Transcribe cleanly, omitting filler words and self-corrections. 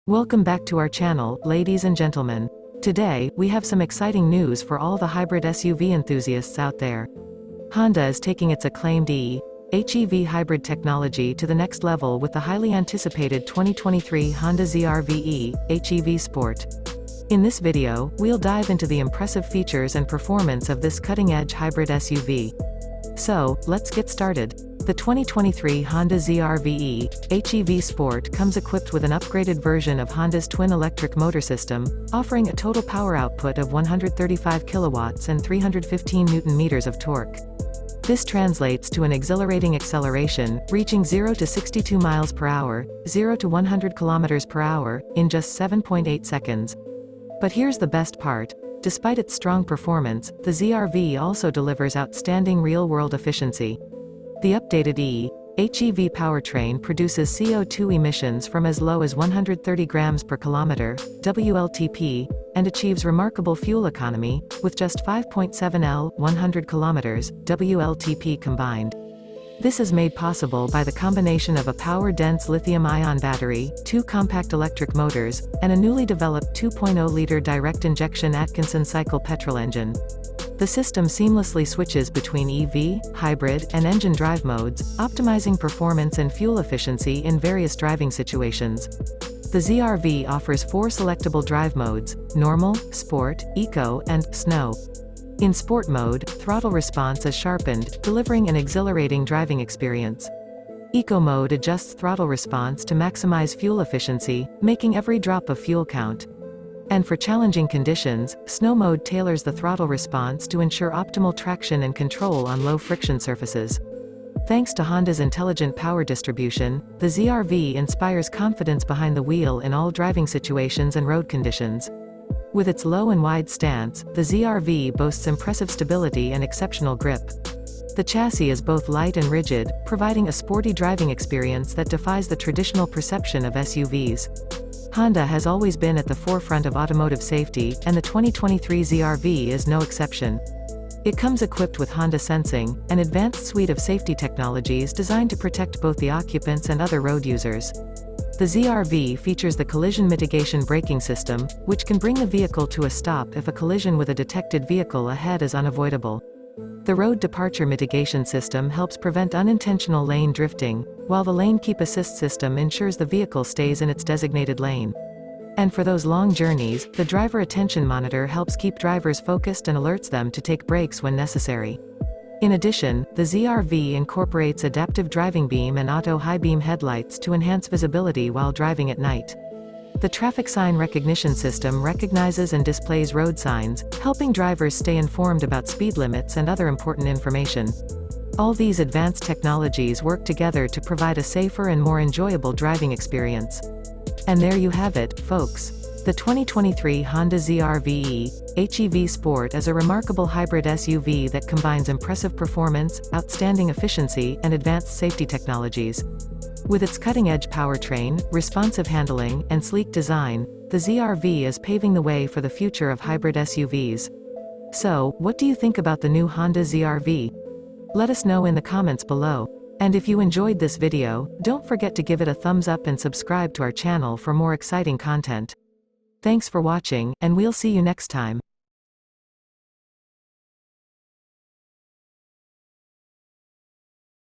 Welcome back to our channel, ladies and gentlemen. Today, we have some exciting news for all the hybrid SUV enthusiasts out there. Honda is taking its acclaimed HEV hybrid technology to the next level with the highly anticipated 2023 Honda ZR-VE HEV Sport. In this video, we'll dive into the impressive features and performance of this cutting-edge hybrid SUV. So, let's get started. The 2023 Honda ZR-VE HEV Sport comes equipped with an upgraded version of Honda's twin electric motor system, offering a total power output of 135 kilowatts and 315 Nm of torque. This translates to an exhilarating acceleration, reaching 0 to 62 miles per hour, 0 to 100 kilometers per hour, in just 7.8 seconds. But here's the best part. Despite its strong performance, the ZR-VE also delivers outstanding real-world efficiency. The updated HEV powertrain produces CO2 emissions from as low as 130 grams per kilometer, WLTP, and achieves remarkable fuel economy, with just 5.7 L, 100 kilometers, WLTP combined. This is made possible by the combination of a power-dense lithium-ion battery, 2 compact electric motors, and a newly developed 2.0-liter direct-injection Atkinson cycle petrol engine. The system seamlessly switches between EV, hybrid, and engine drive modes, optimizing performance and fuel efficiency in various driving situations. The ZR-VE offers 4 selectable drive modes: Normal, Sport, Eco, and Snow. In Sport mode, throttle response is sharpened, delivering an exhilarating driving experience. Eco mode adjusts throttle response to maximize fuel efficiency, making every drop of fuel count. And for challenging conditions, Snow mode tailors the throttle response to ensure optimal traction and control on low-friction surfaces. Thanks to Honda's intelligent power distribution, the ZR-VE inspires confidence behind the wheel in all driving situations and road conditions. With its low and wide stance, the ZR-VE boasts impressive stability and exceptional grip. The chassis is both light and rigid, providing a sporty driving experience that defies the traditional perception of SUVs. Honda has always been at the forefront of automotive safety, and the 2023 ZR-VE is no exception. It comes equipped with Honda Sensing, an advanced suite of safety technologies designed to protect both the occupants and other road users. The ZR-VE features the collision mitigation braking system, which can bring the vehicle to a stop if a collision with a detected vehicle ahead is unavoidable. The road departure mitigation system helps prevent unintentional lane drifting, while the lane keep assist system ensures the vehicle stays in its designated lane. And for those long journeys, the driver attention monitor helps keep drivers focused and alerts them to take breaks when necessary. In addition, the ZR-VE incorporates adaptive driving beam and auto high beam headlights to enhance visibility while driving at night. The traffic sign recognition system recognizes and displays road signs, helping drivers stay informed about speed limits and other important information. All these advanced technologies work together to provide a safer and more enjoyable driving experience. And there you have it, folks. The 2023 Honda ZR-VE HEV Sport is a remarkable hybrid SUV that combines impressive performance, outstanding efficiency, and advanced safety technologies. With its cutting-edge powertrain, responsive handling, and sleek design, the ZR-VE is paving the way for the future of hybrid SUVs. So, what do you think about the new Honda ZR-VE? Let us know in the comments below. And if you enjoyed this video, don't forget to give it a thumbs up and subscribe to our channel for more exciting content. Thanks for watching, and we'll see you next time.